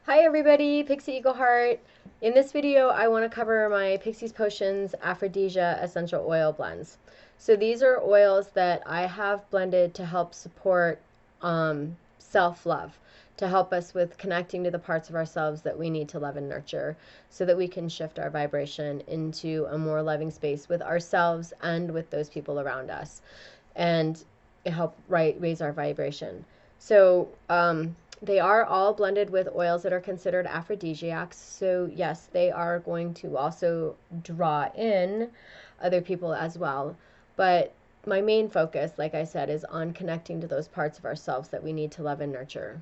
Hi everybody, Pixie Eagle Heart. In this video, I want to cover my Pixie's Potions Aphrodisia Essential Oil Blends. So these are oils that I have blended to help support self-love, to help us with connecting to the parts of ourselves that we need to love and nurture so that we can shift our vibration into a more loving space with ourselves and with those people around us and help raise our vibration. So, they are all blended with oils that are considered aphrodisiacs. So, yes, they are going to also draw in other people as well. But my main focus, like I said, is on connecting to those parts of ourselves that we need to love and nurture.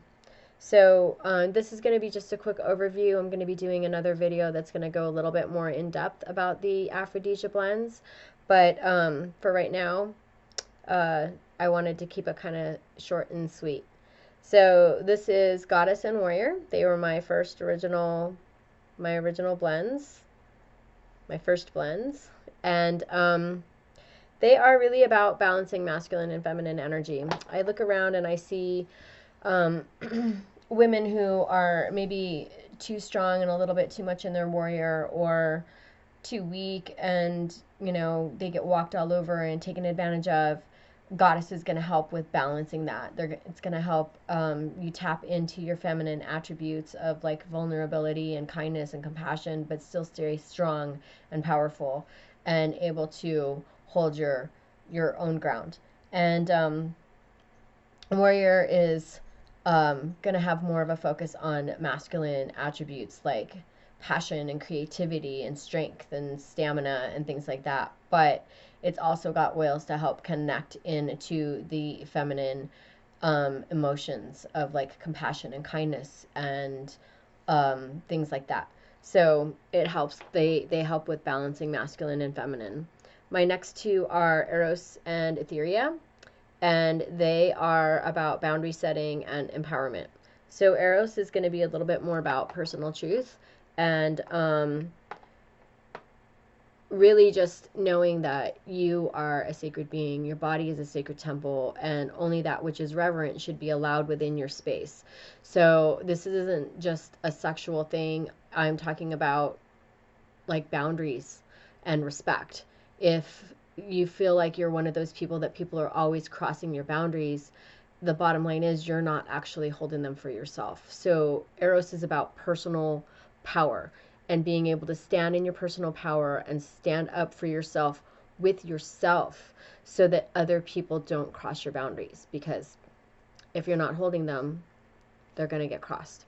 So this is going to be just a quick overview. I'm going to be doing another video that's going to go a little bit more in depth about the aphrodisia blends. But for right now, uh, I wanted to keep it kind of short and sweet. So this is Goddess and Warrior. They were my original blends, my first blends. And they are really about balancing masculine and feminine energy. I look around and I see women who are maybe too strong and a little bit too much in their warrior, or too weak and, they get walked all over and taken advantage of. Goddess is going to help with balancing that. It's going to help you tap into your feminine attributes of like vulnerability and kindness and compassion, but still stay strong and powerful and able to hold your own ground. And warrior is going to have more of a focus on masculine attributes like passion and creativity and strength and stamina and things like that. But it's also got oils to help connect into the feminine emotions of like compassion and kindness and things like that. So it helps. They help with balancing masculine and feminine. My next two are Eros and Etheria, and they are about boundary setting and empowerment. So Eros is going to be a little bit more about personal truth and really just knowing that you are a sacred being, your body is a sacred temple, and only that which is reverent should be allowed within your space. So this isn't just a sexual thing. I'm talking about like boundaries and respect. If you feel like you're one of those people that people are always crossing your boundaries, the bottom line is you're not actually holding them for yourself. So Eros is about personal power and being able to stand in your personal power and stand up for yourself with yourself so that other people don't cross your boundaries, because if you're not holding them, they're going to get crossed.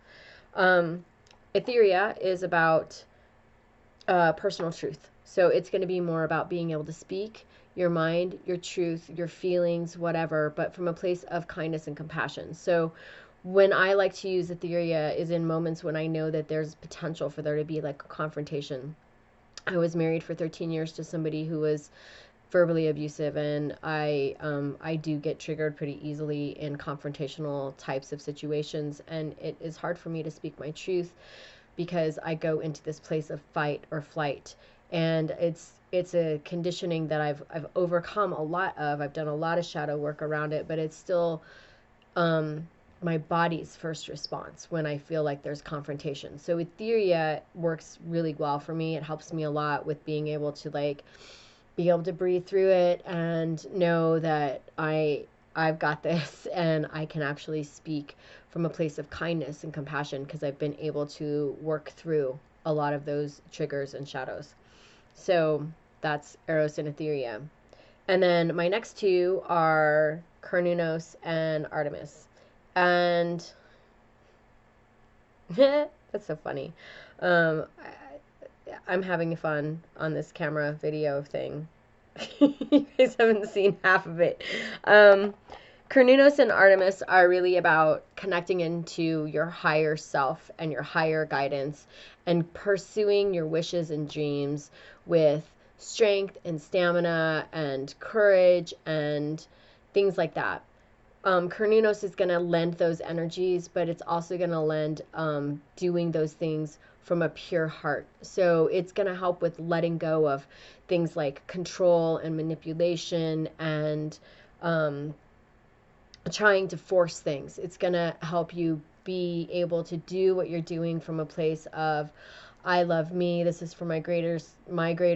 Etheria is about personal truth. So it's going to be more about being able to speak your mind, your truth, your feelings, whatever, but from a place of kindness and compassion. So when I like to use Etheria is in moments when I know that there's potential for there to be like a confrontation. I was married for 13 years to somebody who was verbally abusive, and I do get triggered pretty easily in confrontational types of situations, and it is hard for me to speak my truth because I go into this place of fight or flight, and it's a conditioning that I've overcome a lot of. I've done a lot of shadow work around it, but it's still my body's first response when I feel like there's confrontation. So Etheria works really well for me. It helps me a lot with being able to like be able to breathe through it and know that I've got this and I can actually speak from a place of kindness and compassion because I've been able to work through a lot of those triggers and shadows. So that's Eros and Etheria. And then my next two are Cernunnos and Artemis. And that's so funny. I'm having fun on this camera video thing. You guys haven't seen half of it. Cernunnos and Artemis are really about connecting into your higher self and your higher guidance and pursuing your wishes and dreams with strength and stamina and courage and things like that. Cernunnos is going to lend those energies, but it's also going to lend doing those things from a pure heart. So it's going to help with letting go of things like control and manipulation and trying to force things. It's going to help you be able to do what you're doing from a place of, I love me, this is for my greater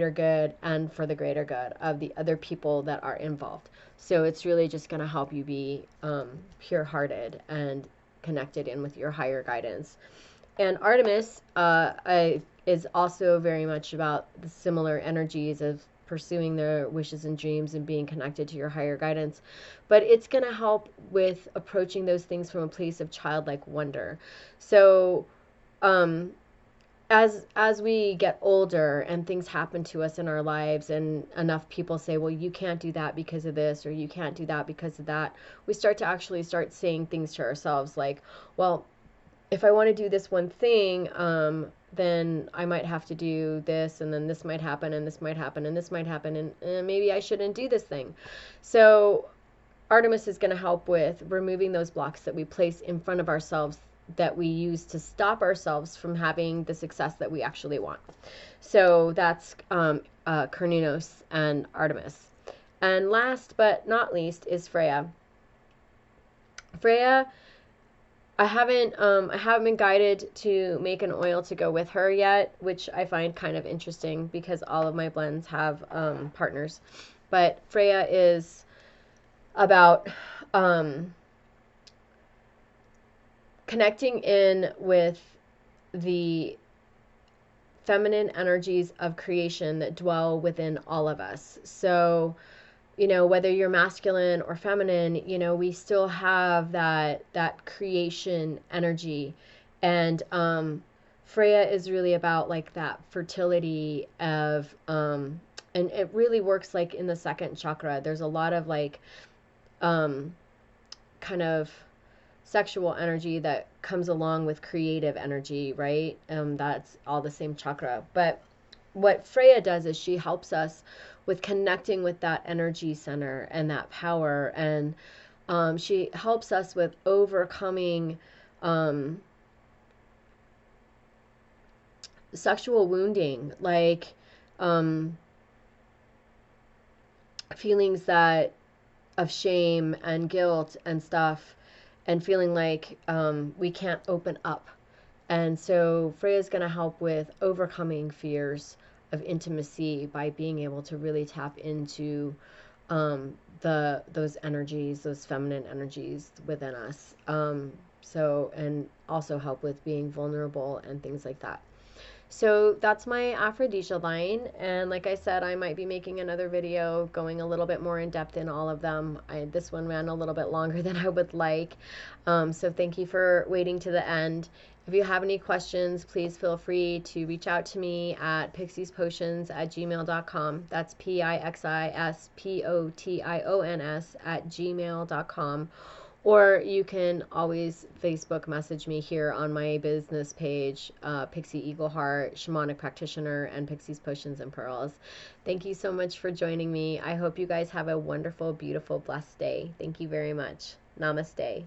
good and for the greater good of the other people that are involved. So it's really just going to help you be pure-hearted and connected in with your higher guidance. And Artemis is also very much about the similar energies of pursuing their wishes and dreams and being connected to your higher guidance. But it's going to help with approaching those things from a place of childlike wonder. So as we get older and things happen to us in our lives and enough people say, well, you can't do that because of this, or you can't do that because of that, we start to actually start saying things to ourselves like, well, if I want to do this one thing, then I might have to do this, and then this might happen, and this might happen, and this might happen, and maybe I shouldn't do this thing. So Artemis is going to help with removing those blocks that we place in front of ourselves that we use to stop ourselves from having the success that we actually want. So that's Cernunnos and Artemis. And last but not least is Freya. Freya, I haven't been guided to make an oil to go with her yet, which I find kind of interesting because all of my blends have partners. But Freya is about connecting in with the feminine energies of creation that dwell within all of us. So, you know, whether you're masculine or feminine, you know, we still have that creation energy. And Freya is really about like that fertility of and it really works like in the second chakra. There's a lot of like kind of sexual energy that comes along with creative energy, right? That's all the same chakra. But what Freya does is she helps us with connecting with that energy center and that power, and she helps us with overcoming sexual wounding, like feelings that of shame and guilt and stuff, and feeling like we can't open up. And so Freya's going to help with overcoming fears of intimacy by being able to really tap into those energies, those feminine energies within us. So, and also help with being vulnerable and things like that. So that's my Aphrodisia line, and like I said, I might be making another video going a little bit more in depth in all of them. This one ran a little bit longer than I would like, so thank you for waiting to the end. If you have any questions, please feel free to reach out to me at pixiespotions@gmail.com. That's pixiespotions@gmail.com. Or you can always Facebook message me here on my business page, Pixie Eagle Heart, Shamanic Practitioner, and Pixies Potions and Pearls. Thank you so much for joining me. I hope you guys have a wonderful, beautiful, blessed day. Thank you very much. Namaste.